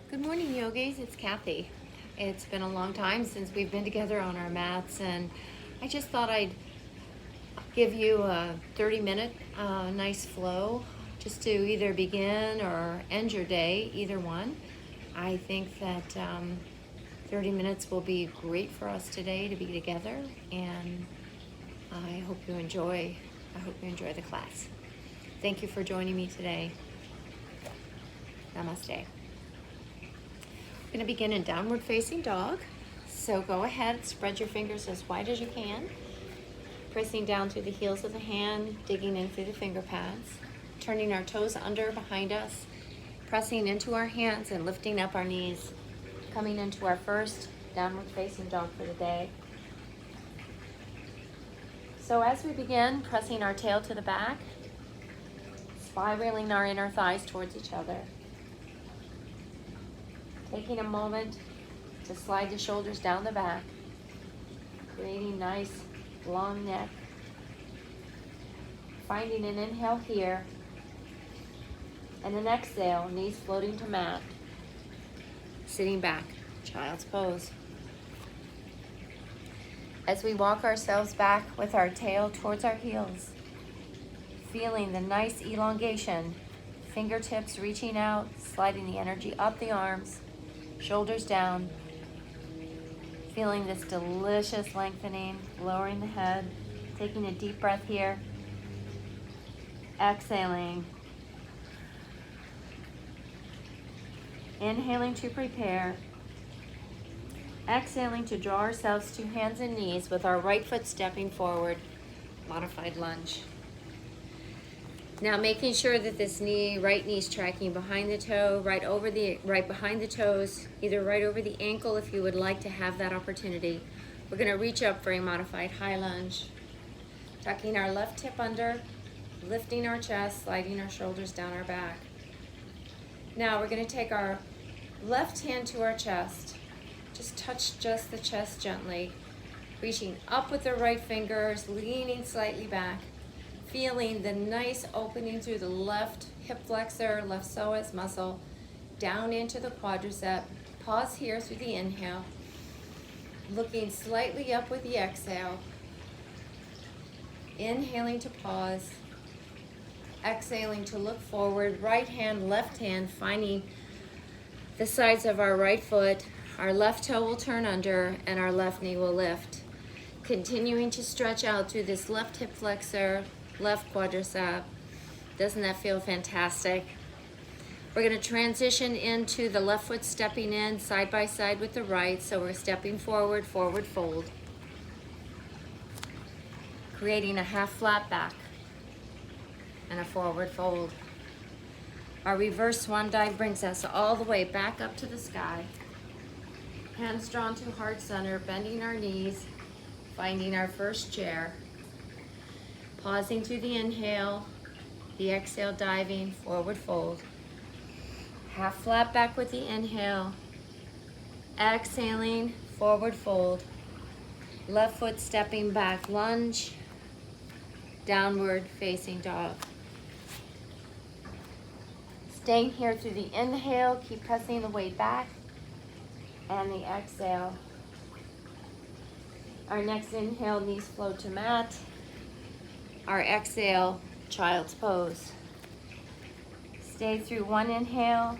Good morning, yogis. It's Kathy. It's been a long time since we've been together on our mats, and I just thought I'd give you a 30-minute nice flow just to either begin or end your day, either one. I think that 30 minutes will be great for us today to be together, and I hope you enjoy. I hope you enjoy the class. Thank you for joining me today. Namaste. We're going to begin in downward facing dog. So go ahead, spread your fingers as wide as you can, pressing down through the heels of the hand, digging in through the finger pads, turning our toes under behind us, pressing into our hands and lifting up our knees, coming into our first downward facing dog for the day. So as we begin, pressing our tail to the back, spiraling our inner thighs towards each other. Taking a moment to slide the shoulders down the back, creating nice long neck. Finding an inhale here, and an exhale, knees floating to mat. Sitting back, child's pose. As we walk ourselves back with our tail towards our heels, feeling the nice elongation, fingertips reaching out, sliding the energy up the arms, shoulders down, feeling this delicious lengthening, lowering the head, taking a deep breath here, exhaling, inhaling to prepare, exhaling to draw ourselves to hands and knees with our right foot stepping forward, modified lunge. Now making sure that this right knee's tracking behind the toe, right behind the toes, either right over the ankle if you would like to have that opportunity. We're going to reach up for a modified high lunge. Tucking our left hip under, lifting our chest, sliding our shoulders down our back. Now we're going to take our left hand to our chest. Just touch just the chest gently. Reaching up with the right fingers, leaning slightly back. Feeling the nice opening through the left hip flexor, left psoas muscle, down into the quadricep. Pause here through the inhale. Looking slightly up with the exhale. Inhaling to pause. Exhaling to look forward. Right hand, left hand, finding the sides of our right foot. Our left toe will turn under and our left knee will lift. Continuing to stretch out through this left hip flexor, left quadricep. Doesn't that feel fantastic? We're going to transition into the left foot stepping in side by side with the right. So we're stepping forward, forward fold. Creating a half flat back and a forward fold. Our reverse swan dive brings us all the way back up to the sky. Hands drawn to heart center, bending our knees, finding our first chair. Pausing through the inhale, the exhale diving, forward fold. Half flat back with the inhale. Exhaling, forward fold. Left foot stepping back, lunge. Downward facing dog. Staying here through the inhale, keep pressing the weight back. And the exhale. Our next inhale, knees float to mat. Our exhale, child's pose. Stay through one inhale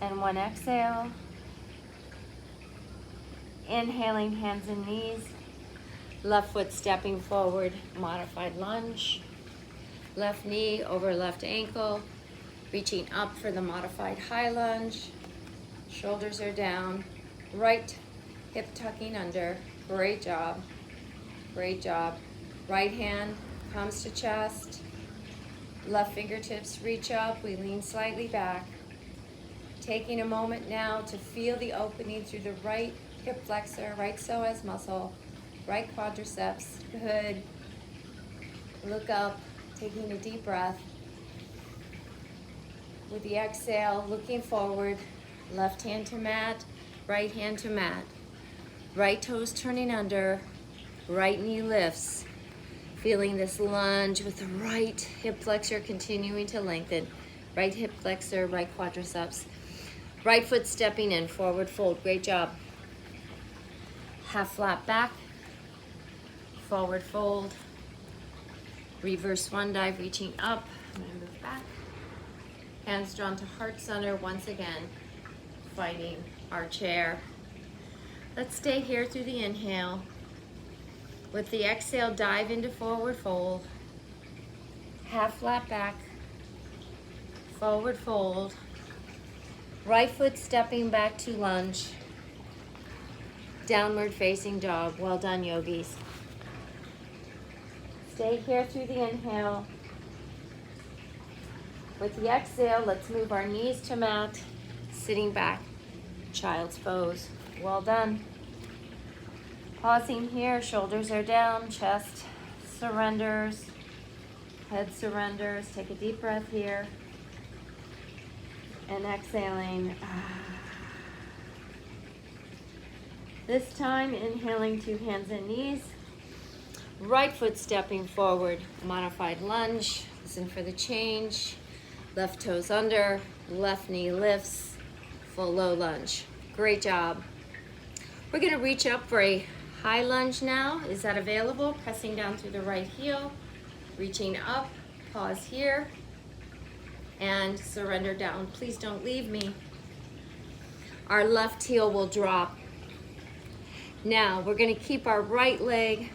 and one exhale. Inhaling, hands and knees. Left foot stepping forward, modified lunge. Left knee over left ankle. Reaching up for the modified high lunge. Shoulders are down. Right hip tucking under. Great job. Great job. Right hand comes to chest. Left fingertips reach up. We lean slightly back. Taking a moment now to feel the opening through the right hip flexor, right psoas muscle, right quadriceps. Good. Look up, taking a deep breath. With the exhale, looking forward. Left hand to mat, right hand to mat. Right toes turning under, right knee lifts. Feeling this lunge with the right hip flexor continuing to lengthen. Right hip flexor, right quadriceps. Right foot stepping in, forward fold. Great job. Half flat back, forward fold. Reverse one dive, reaching up. I'm gonna move back. Hands drawn to heart center once again, finding our chair. Let's stay here through the inhale. With the exhale, dive into forward fold. Half flat back, forward fold. Right foot stepping back to lunge. Downward facing dog. Well done, yogis. Stay here through the inhale. With the exhale, let's move our knees to mat, sitting back, child's pose. Well done. Pausing here, shoulders are down, chest surrenders, head surrenders. Take a deep breath here. And exhaling. This time, inhaling to hands and knees. Right foot stepping forward, modified lunge. Listen for the change. Left toes under, left knee lifts, full low lunge. Great job. We're gonna reach up for a high lunge now. Is that available? Pressing down through the right heel, reaching up, pause here, and surrender down. Please don't leave me. Our left heel will drop. Now, we're gonna keep our right leg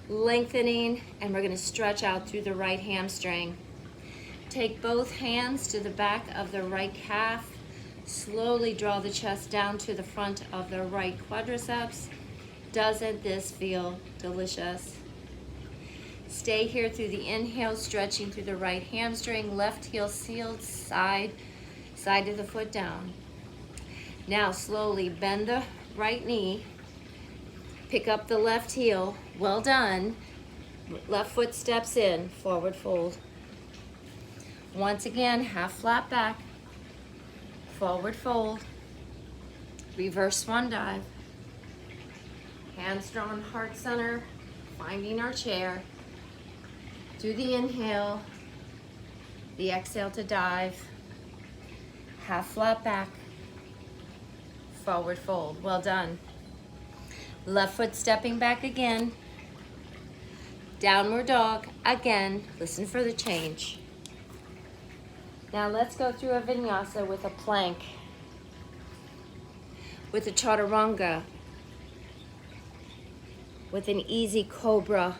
lengthening, and we're gonna stretch out through the right hamstring. Take both hands to the back of the right calf. Slowly draw the chest down to the front of the right quadriceps. Doesn't this feel delicious? Stay here through the inhale, stretching through the right hamstring, left heel sealed, side of the foot down. Now slowly bend the right knee, pick up the left heel. Well done. Left foot steps in, forward fold. Once again, half flat back, forward fold, reverse one dive. Hands drawn, heart center, finding our chair. Do the inhale, the exhale to dive. Half flat back, forward fold. Well done. Left foot stepping back again. Downward dog again. Listen for the change. Now let's go through a vinyasa with a plank, with a chaturanga, with an easy cobra,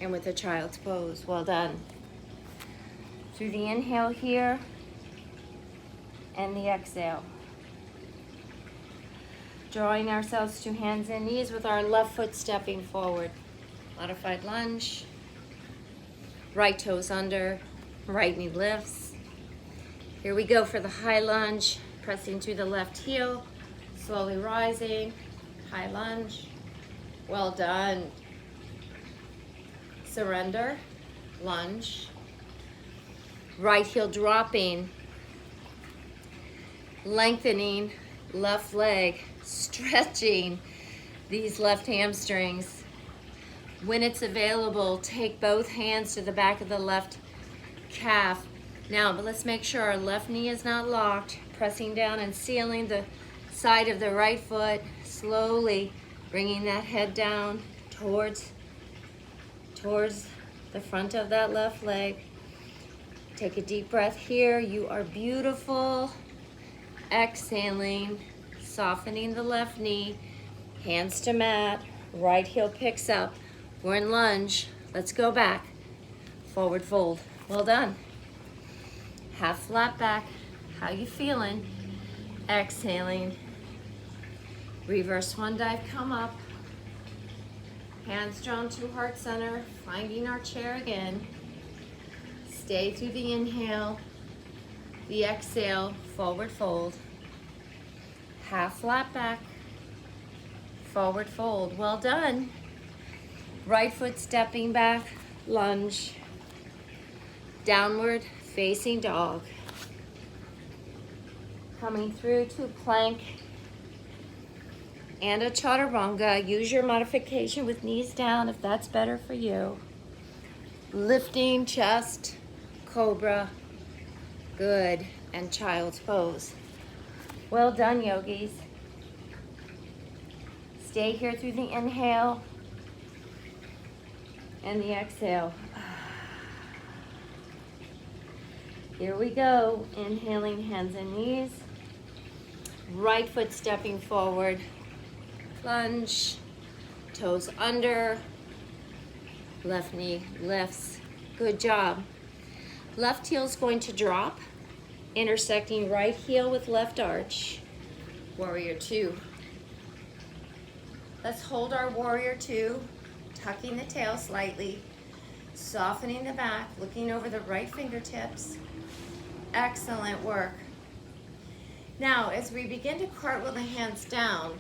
and with a child's pose. Well done. Through the inhale here and the exhale. Drawing ourselves to hands and knees with our left foot stepping forward. Modified lunge. Right toes under, right knee lifts. Here we go for the high lunge. Pressing through the left heel, slowly rising. High lunge. Well done. Surrender, lunge. Right heel dropping, lengthening left leg, stretching these left hamstrings. When it's available, take both hands to the back of the left calf. Now, but let's make sure our left knee is not locked, pressing down and sealing the side of the right foot, slowly bringing that head down towards the front of that left leg. Take a deep breath here. You are beautiful. Exhaling, softening the left knee, hands to mat, right heel picks up. We're in lunge. Let's go back. Forward fold. Well done. Half flat back. How you feeling? Exhaling. Reverse one dive, come up. Hands drawn to heart center, finding our chair again. Stay through the inhale, the exhale, forward fold. Half flat back, forward fold. Well done. Right foot stepping back, lunge. Downward facing dog. Coming through to plank and a chaturanga. Use your modification with knees down if that's better for you. Lifting chest, cobra, Good. And child's pose. Well done, yogis. Stay here through the inhale and the exhale. Here we go. Inhaling, hands and knees. Right foot stepping forward. Lunge. Toes under. Left knee lifts. Good job. Left heel's going to drop, intersecting right heel with left arch. Warrior two. Let's hold our warrior two, tucking the tail slightly, softening the back, looking over the right fingertips. Excellent work. Now, as we begin to cartwheel the hands down,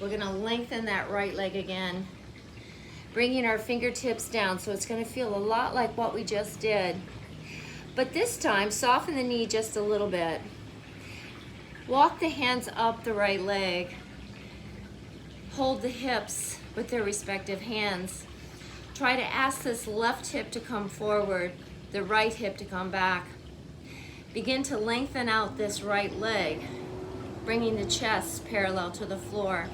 we're gonna lengthen that right leg again, bringing our fingertips down, so it's gonna feel a lot like what we just did. But this time, soften the knee just a little bit. Walk the hands up the right leg. Hold the hips with their respective hands. Try to ask this left hip to come forward, the right hip to come back. Begin to lengthen out this right leg, bringing the chest parallel to the floor.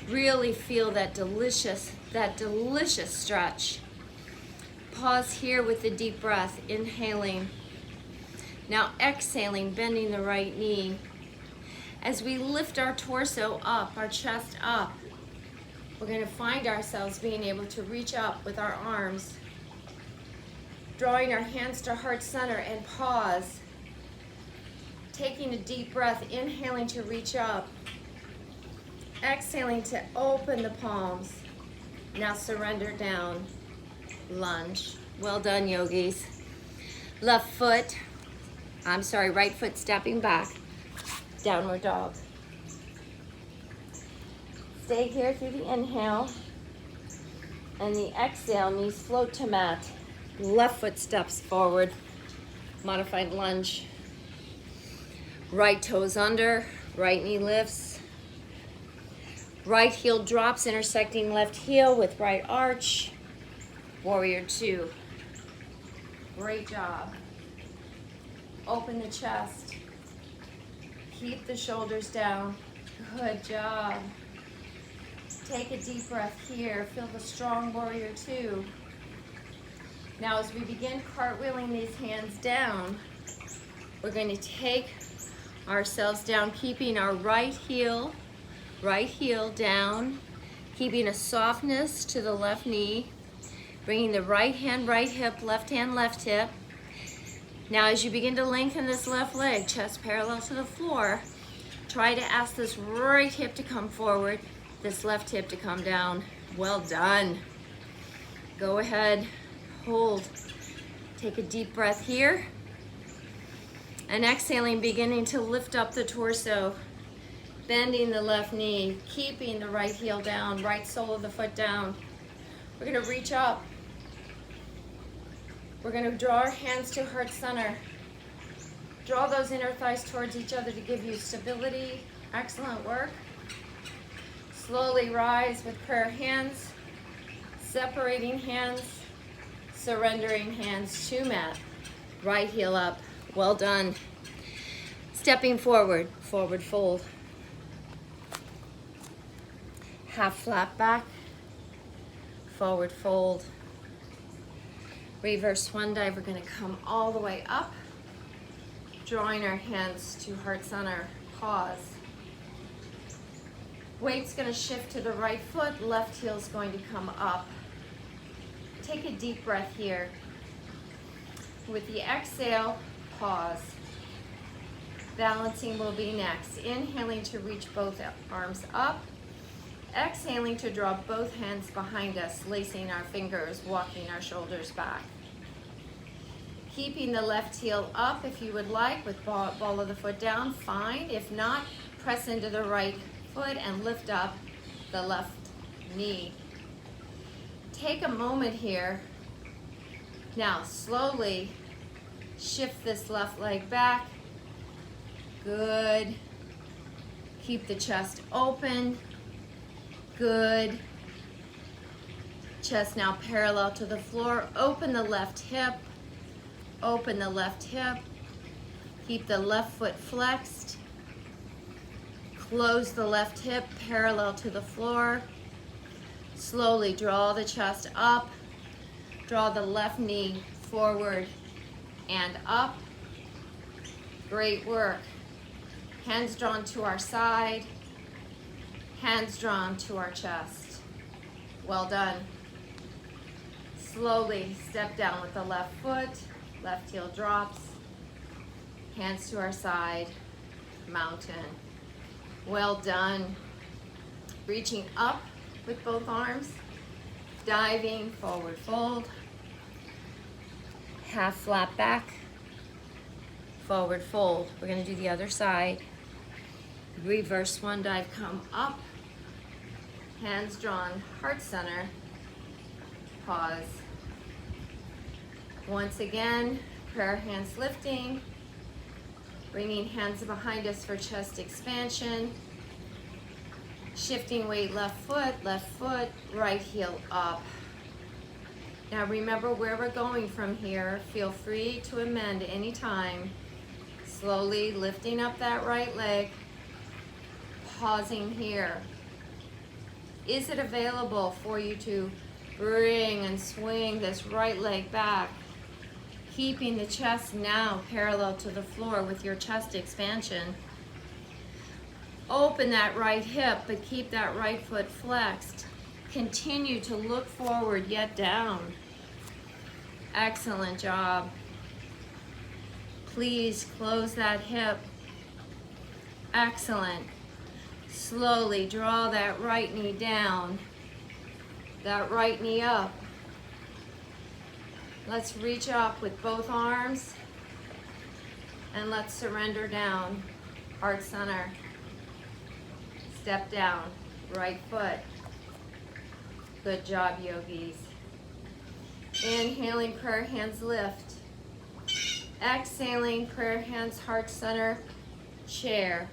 Really feel that delicious stretch. Pause here with the deep breath, inhaling. Now exhaling, bending the right knee. As we lift our torso up, our chest up, we're going to find ourselves being able to reach up with our arms, drawing our hands to heart center and pause. Taking a deep breath, inhaling to reach up, exhaling to open the palms. Now surrender down. Lunge. Well done, yogis. Right foot stepping back. Downward dog. Stay here through the inhale. And the exhale, knees float to mat. Left foot steps forward. Modified lunge. Right toes under, right knee lifts. Right heel drops, intersecting left heel with right arch. Warrior two. Great job. Open the chest. Keep the shoulders down. Good job. Take a deep breath here. Feel the strong warrior two. Now as we begin cartwheeling these hands down, we're going to take ourselves down, keeping our right heel down, keeping a softness to the left knee. Bringing the right hand, right hip, left hand, left hip. Now as you begin to lengthen this left leg, chest parallel to the floor, try to ask this right hip to come forward, this left hip to come down. Well done. Go ahead, hold. Take a deep breath here. And exhaling, beginning to lift up the torso, bending the left knee, keeping the right heel down, right sole of the foot down. We're gonna reach up. We're gonna draw our hands to heart center. Draw those inner thighs towards each other to give you stability. Excellent work. Slowly rise with prayer hands, separating hands, surrendering hands to mat. Right heel up. Well done. Stepping forward, forward fold. Half flat back. Forward fold. Reverse swan dive. We're going to come all the way up, drawing our hands to heart center. Pause. Weight's going to shift to the right foot. Left heel's going to come up. Take a deep breath here. With the exhale, pause. Balancing will be next. Inhaling to reach both arms up. Exhaling to draw both hands behind us, lacing our fingers, walking our shoulders back. Keeping the left heel up if you would like, with ball of the foot down, fine. If not, press into the right foot and lift up the left knee. Take a moment here. Now slowly shift this left leg back. Good. Keep the chest open. Good. Chest now parallel to the floor. Open the left hip. Open the left hip. Keep the left foot flexed. Close the left hip parallel to the floor. Slowly draw the chest up. Draw the left knee forward and up. Great work. Hands drawn to our side. Hands drawn to our chest. Well done. Slowly step down with the left foot. Left heel drops. Hands to our side. Mountain. Well done. Reaching up with both arms. Diving, forward fold. Half flat back. Forward fold. We're going to do the other side. Reverse swan dive, come up. Hands drawn, heart center. Pause. Once again, prayer hands lifting. Bringing hands behind us for chest expansion. Shifting weight, left foot, right heel up. Now remember where we're going from here. Feel free to amend anytime. Slowly lifting up that right leg. Pausing here. Is it available for you to bring and swing this right leg back? Keeping the chest now parallel to the floor with your chest expansion. Open that right hip, but keep that right foot flexed. Continue to look forward yet down. Excellent job. Please close that hip. Excellent. Slowly draw that right knee down, that right knee up. Let's reach up with both arms and let's surrender down. Heart center. Step down, right foot. Good job, yogis. Inhaling, prayer hands lift. Exhaling, prayer hands, heart center, chair.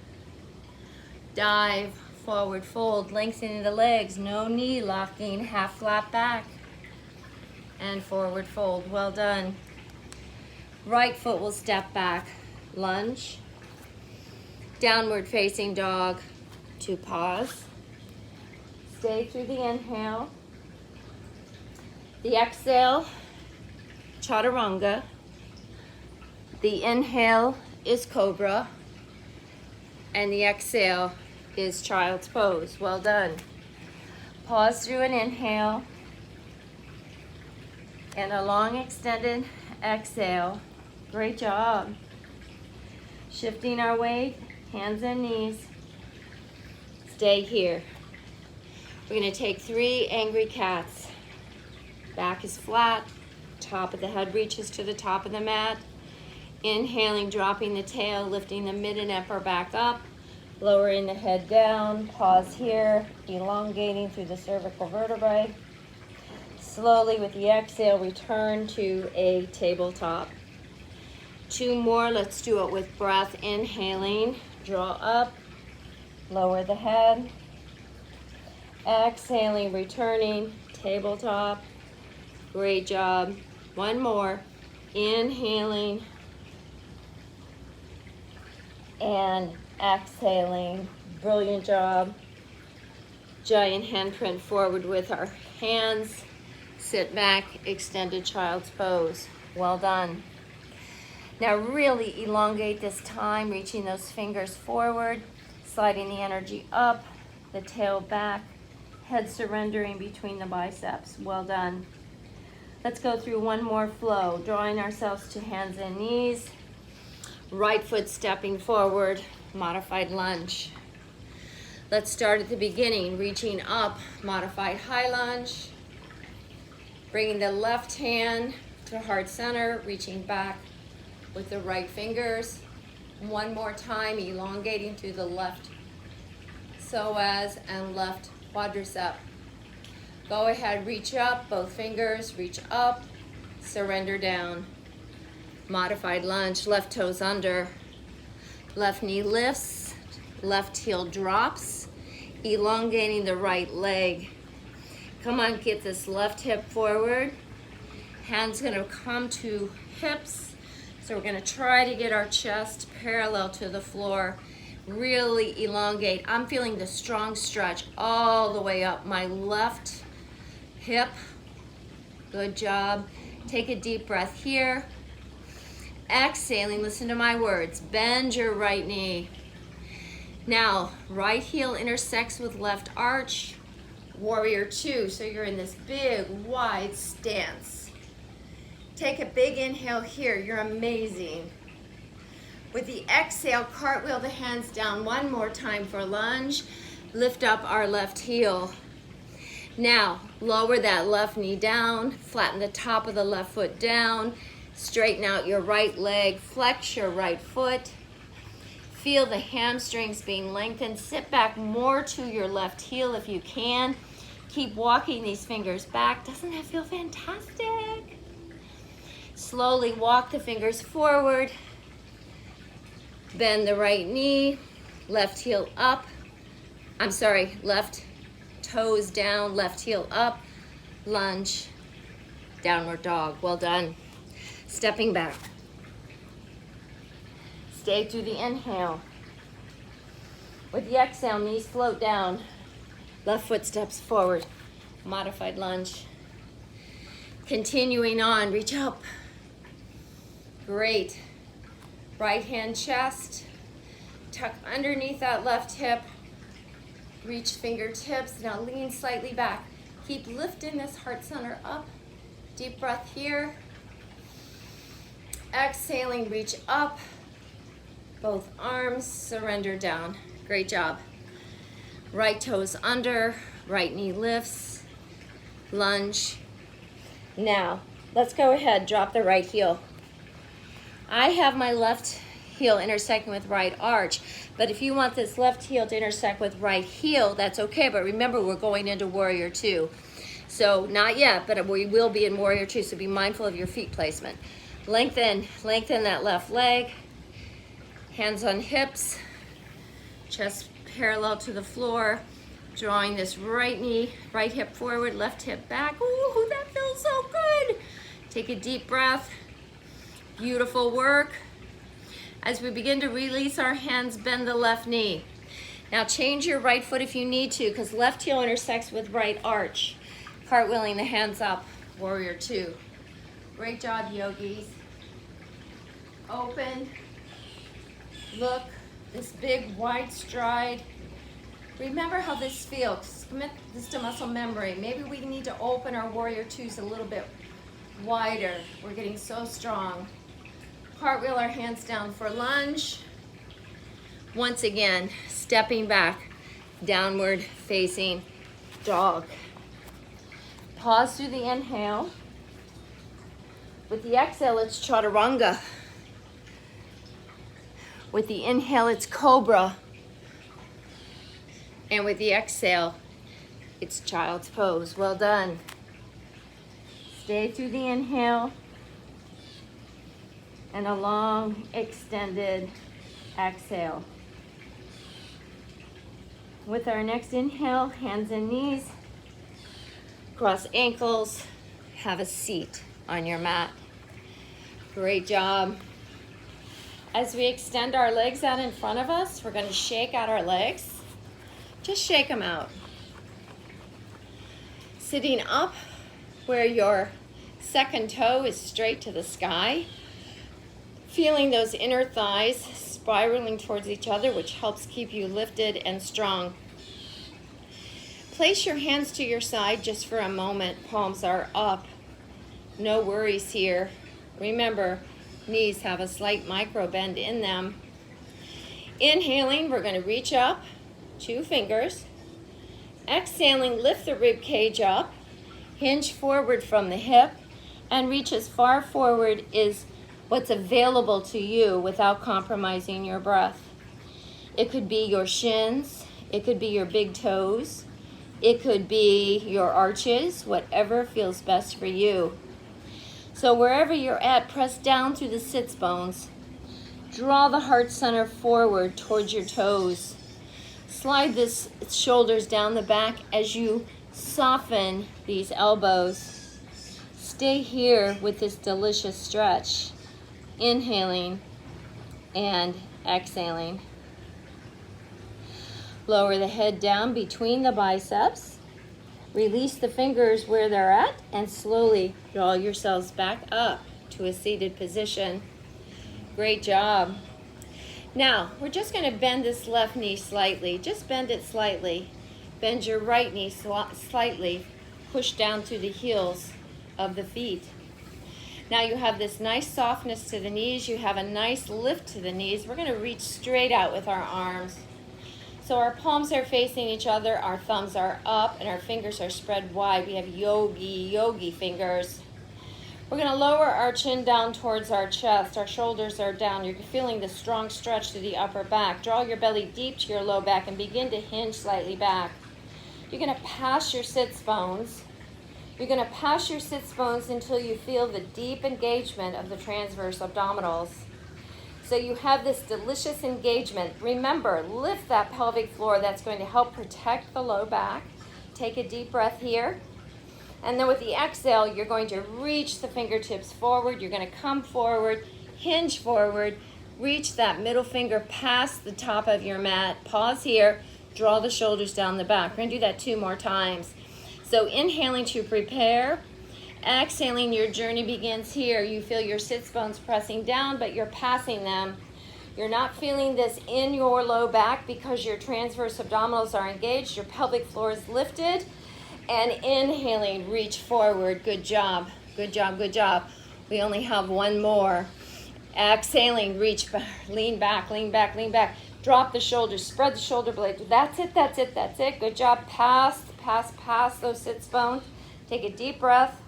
Dive, forward fold, lengthening the legs, no knee locking, half flat back. And forward fold, well done. Right foot will step back, lunge. Downward facing dog to pause. Stay through the inhale. The exhale, chaturanga. The inhale is cobra. And the exhale is child's pose. Well done. Pause through an inhale. And a long extended exhale. Great job. Shifting our weight, hands and knees. Stay here. We're going to take 3 angry cats. Back is flat. Top of the head reaches to the top of the mat. Inhaling, dropping the tail, lifting the mid and upper back up. Lowering the head down. Pause here. Elongating through the cervical vertebrae. Slowly with the exhale, return to a tabletop. 2 more. Let's do it with breath. Inhaling, draw up, lower the head. Exhaling, returning, tabletop. Great job. 1 more. Inhaling and exhaling. Brilliant job. Giant handprint forward with our hands. Sit back, extended child's pose. Well done. Now really elongate this time, reaching those fingers forward, sliding the energy up, the tail back, head surrendering between the biceps. Well done. Let's go through 1 more flow, drawing ourselves to hands and knees. Right foot stepping forward, modified lunge. Let's start at the beginning, reaching up, modified high lunge. Bringing the left hand to heart center, reaching back with the right fingers. 1 more time, elongating through the left psoas and left quadricep. Go ahead, reach up, both fingers, reach up, surrender down. Modified lunge, left toes under, left knee lifts, left heel drops, elongating the right leg. Come on, get this left hip forward. Hands gonna come to hips, So we're gonna try to get our chest parallel to the floor. Really elongate. I'm feeling the strong stretch all the way up my left hip. Good job. Take a deep breath here. Exhaling, listen to my words. Bend your right knee. Now, right heel intersects with left arch. Warrior two, so you're in this big, wide stance. Take a big inhale here, you're amazing. With the exhale, cartwheel the hands down one more time for lunge. Lift up our left heel. Now, lower that left knee down, flatten the top of the left foot down, straighten out your right leg, flex your right foot. Feel the hamstrings being lengthened. Sit back more to your left heel if you can. Keep walking these fingers back. Doesn't that feel fantastic? Slowly walk the fingers forward. Bend the right knee, left heel up. I'm sorry, left toes down, left heel up. Lunge, downward dog. Well done. Stepping back. Stay through the inhale. With the exhale, knees float down. Left foot steps forward. Modified lunge. Continuing on, reach up. Great. Right hand chest. Tuck underneath that left hip. Reach fingertips. Now lean slightly back. Keep lifting this heart center up. Deep breath here. Exhaling, reach up. Both arms surrender down. Great job. Right toes under, right knee lifts, lunge. Now, let's go ahead, drop the right heel. I have my left heel intersecting with right arch, but if you want this left heel to intersect with right heel, that's okay, but remember we're going into warrior two. So not yet, but we will be in warrior two, so be mindful of your feet placement. Lengthen that left leg, hands on hips, chest parallel to the floor, drawing this right knee, right hip forward, left hip back. Ooh, that feels so good. Take a deep breath. Beautiful work. As we begin to release our hands, bend the left knee. Now change your right foot if you need to, because left heel intersects with right arch. Cartwheeling the hands up, warrior two. Great job, yogis. Open, look. This big wide stride. Remember how this feels. Commit this to muscle memory. Maybe we need to open our warrior twos a little bit wider. We're getting so strong. Cartwheel our hands down for lunge. Once again, stepping back, downward facing dog. Pause through the inhale. With the exhale, it's chaturanga. With the inhale, it's cobra. And with the exhale, it's child's pose. Well done. Stay through the inhale. And a long, extended exhale. With our next inhale, hands and knees. Cross ankles. Have a seat on your mat. Great job. As we extend our legs out in front of us, we're going to shake out our legs. Just shake them out. Sitting up where your second toe is straight to the sky. Feeling those inner thighs spiraling towards each other, which helps keep you lifted and strong. Place your hands to your side just for a moment. Palms are up. No worries here. Remember, knees have a slight micro bend in them. Inhaling, we're going to reach up, 2 fingers. Exhaling, lift the rib cage up, hinge forward from the hip, and reach as far forward as what's available to you without compromising your breath. It could be your shins, it could be your big toes, it could be your arches, whatever feels best for you. So wherever you're at, press down through the sits bones. Draw the heart center forward towards your toes. Slide this shoulders down the back as you soften these elbows. Stay here with this delicious stretch. Inhaling and exhaling. Lower the head down between the biceps. Release the fingers where they're at and slowly draw yourselves back up to a seated position. Great job. Now, we're just going to bend this left knee slightly. Just bend it slightly. Bend your right knee slightly. Push down through the heels of the feet. Now you have this nice softness to the knees. You have a nice lift to the knees. We're going to reach straight out with our arms. So our palms are facing each other, our thumbs are up, and our fingers are spread wide. We have yogi fingers. We're going to lower our chin down towards our chest. Our shoulders are down. You're feeling the strong stretch to the upper back. Draw your belly deep to your low back and begin to hinge slightly back. You're going to pass your sits bones. You're going to pass your sits bones until you feel the deep engagement of the transverse abdominals. So you have this delicious engagement. Remember, lift that pelvic floor. That's going to help protect the low back. Take a deep breath here. And then with the exhale, you're going to reach the fingertips forward. You're going to come forward, hinge forward, reach that middle finger past the top of your mat. Pause here. Draw the shoulders down the back. We're going to do that 2 more times. So inhaling to prepare, exhaling, your journey begins here. You feel your sits bones pressing down, but you're passing them. You're not feeling this in your low back because your transverse abdominals are engaged. Your pelvic floor is lifted. And inhaling, reach forward. Good job, good job, good job. We only have 1 more. Exhaling, reach back, lean back, lean back, lean back. Drop the shoulders, spread the shoulder blades. That's it, that's it, that's it. Good job. Pass those sits bones. Take a deep breath.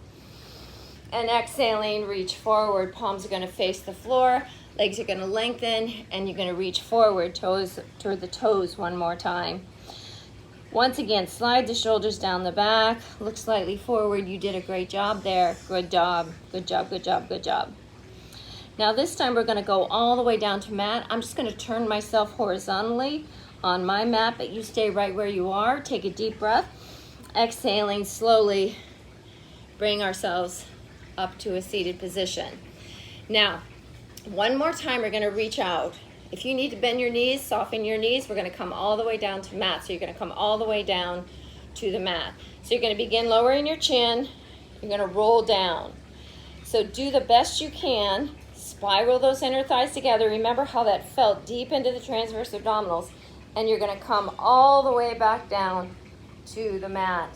And exhaling, reach forward. Palms are going to face the floor. Legs are going to lengthen. And you're going to reach forward, toes toward the toes 1 more time. Once again, slide the shoulders down the back. Look slightly forward. You did a great job there. Good job. Good job, good job, good job. Now this time we're going to go all the way down to mat. I'm just going to turn myself horizontally on my mat, but you stay right where you are. Take a deep breath. Exhaling slowly. Bring ourselves up to a seated position. Now, 1 more time we're going to reach out. If you need to bend your knees, soften your knees, we're going to come all the way down to mat. So you're going to come all the way down to the mat. So you're going to begin lowering your chin. You're going to roll down. So do the best you can. Spiral those inner thighs together. Remember how that felt deep into the transverse abdominals. And you're going to come all the way back down to the mat.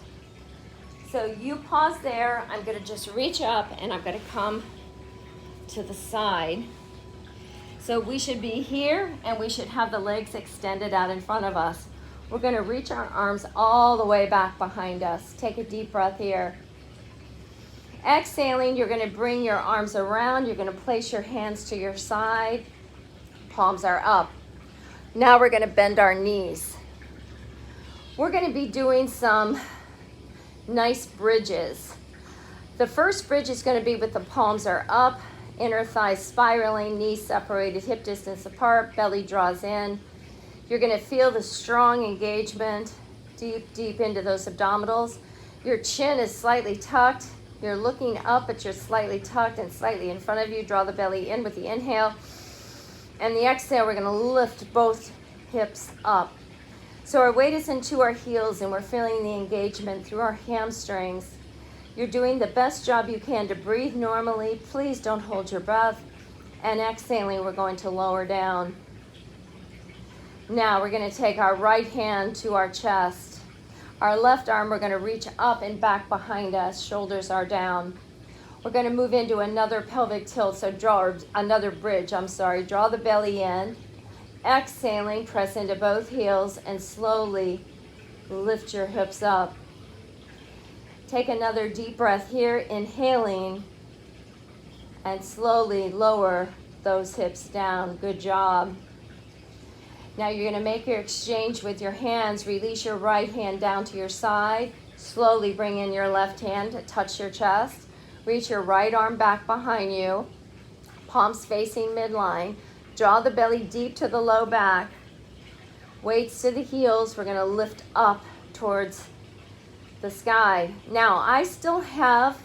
So you pause there. I'm going to just reach up and I'm going to come to the side. So we should be here and we should have the legs extended out in front of us. We're going to reach our arms all the way back behind us. Take a deep breath here. Exhaling, you're going to bring your arms around. You're going to place your hands to your side. Palms are up. Now we're going to bend our knees. We're going to be doing some nice bridges. The first bridge is going to be with the palms are up, inner thighs spiraling, knees separated, hip distance apart, belly draws in. You're going to feel the strong engagement deep into those abdominals. Your chin is slightly tucked. You're looking up, but you're slightly tucked and slightly in front of you. Draw the belly in with the inhale. And the exhale, we're going to lift both hips up. So our weight is into our heels and we're feeling the engagement through our hamstrings. You're doing the best job you can to breathe normally. Please don't hold your breath. And exhaling, we're going to lower down. Now we're going to take our right hand to our chest. Our left arm, we're going to reach up and back behind us. Shoulders are down. We're going to move into another pelvic tilt. So another bridge, Draw the belly in. Exhaling, press into both heels and slowly lift your hips up. Take another deep breath here, inhaling, and slowly lower those hips down. Good job. Now you're going to make your exchange with your hands. Release your right hand down to your side. Slowly bring in your left hand to touch your chest. Reach your right arm back behind you. Palms facing midline. Draw the belly deep to the low back. Weights to the heels. We're going to lift up towards the sky. Now, I still have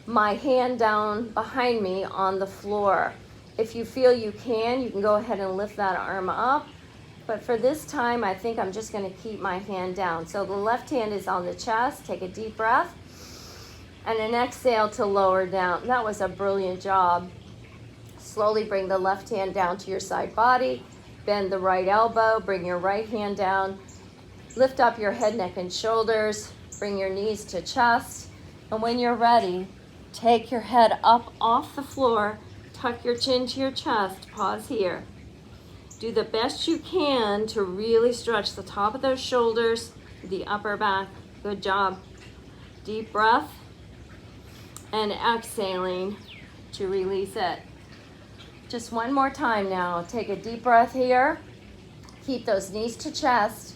my hand down behind me on the floor. If you feel you can go ahead and lift that arm up. But for this time, I think I'm just going to keep my hand down. So the left hand is on the chest. Take a deep breath. And an exhale to lower down. That was a brilliant job. Slowly bring the left hand down to your side body. Bend the right elbow. Bring your right hand down. Lift up your head, neck, and shoulders. Bring your knees to chest. And when you're ready, take your head up off the floor. Tuck your chin to your chest. Pause here. Do the best you can to really stretch the top of those shoulders, the upper back. Good job. Deep breath. And exhaling to release it. Just one more time now. Take a deep breath here. Keep those knees to chest.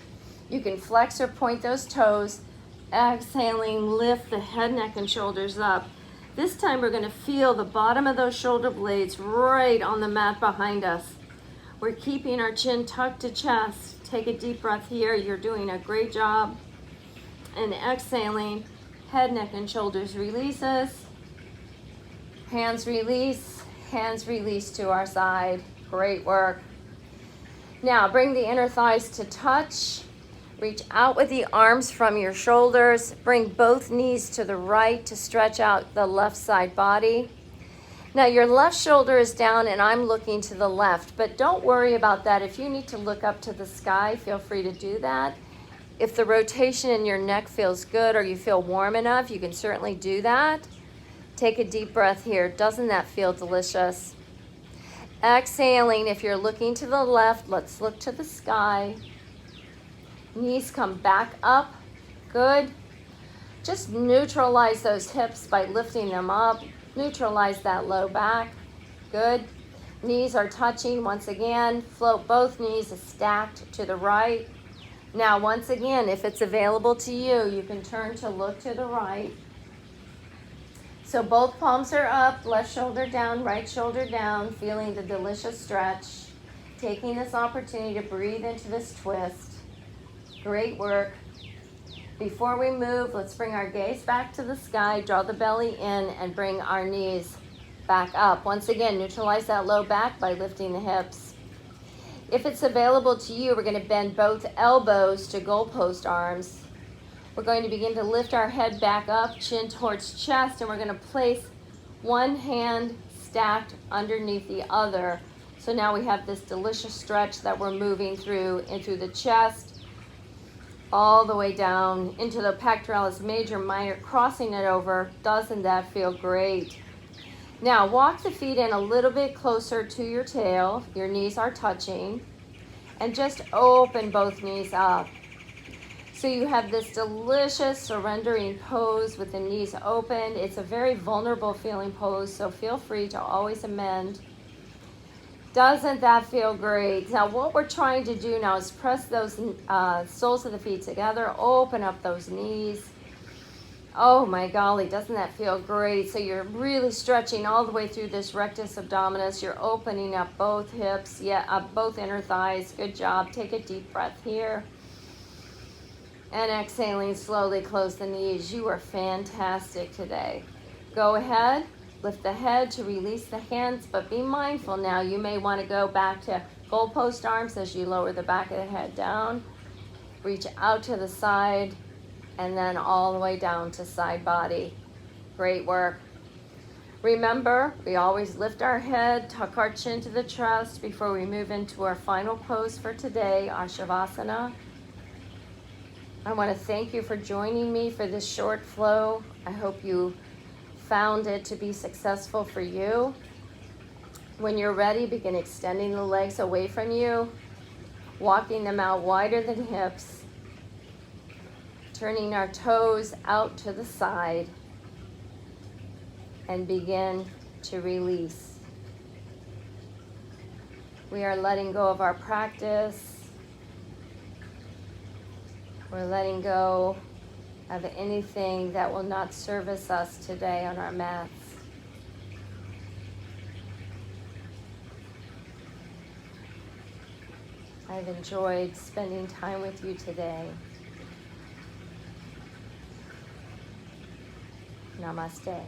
You can flex or point those toes. Exhaling, lift the head, neck, and shoulders up. This time we're going to feel the bottom of those shoulder blades right on the mat behind us. We're keeping our chin tucked to chest. Take a deep breath here. You're doing a great job. And exhaling, head, neck, and shoulders releases. Hands release to our side. Great work. Now bring the inner thighs to touch. Reach out with the arms from your shoulders. Bring both knees to the right to stretch out the left side body. Now your left shoulder is down and I'm looking to the left, but don't worry about that. If you need to look up to the sky, feel free to do that. If the rotation in your neck feels good or you feel warm enough, you can certainly do that. Take a deep breath here. Doesn't that feel delicious? Exhaling, if you're looking to the left, let's look to the sky. Knees come back up. Good. Just neutralize those hips by lifting them up. Neutralize that low back. Good. Knees are touching once again. Float both knees stacked to the right. Now, once again, if it's available to you, you can turn to look to the right. So both palms are up, left shoulder down, right shoulder down, feeling the delicious stretch. Taking this opportunity to breathe into this twist. Great work. Before we move, let's bring our gaze back to the sky, draw the belly in, and bring our knees back up. Once again, neutralize that low back by lifting the hips. If it's available to you, we're going to bend both elbows to goalpost arms. We're going to begin to lift our head back up, chin towards chest, and we're going to place one hand stacked underneath the other. So now we have this delicious stretch that we're moving through into the chest, all the way down into the pectoralis major, minor, crossing it over. Doesn't that feel great? Now walk the feet in a little bit closer to your tail. Your knees are touching. And just open both knees up. So you have this delicious surrendering pose with the knees open. It's a very vulnerable feeling pose, so feel free to always amend. Doesn't that feel great? Now what we're trying to do now is press those soles of the feet together, open up those knees. Oh my golly, doesn't that feel great? So you're really stretching all the way through this rectus abdominis. You're opening up both hips, both inner thighs. Good job. Take a deep breath here. And exhaling, slowly close the knees. You are fantastic today. Go ahead, lift the head to release the hands, but be mindful now. You may want to go back to goalpost arms as you lower the back of the head down. Reach out to the side, and then all the way down to side body. Great work. Remember, we always lift our head, tuck our chin to the chest before we move into our final pose for today, our Shavasana. I want to thank you for joining me for this short flow. I hope you found it to be successful for you. When you're ready, begin extending the legs away from you, walking them out wider than hips, turning our toes out to the side, and begin to release. We are letting go of our practice. We're letting go of anything that will not service us today on our mats. I've enjoyed spending time with you today. Namaste.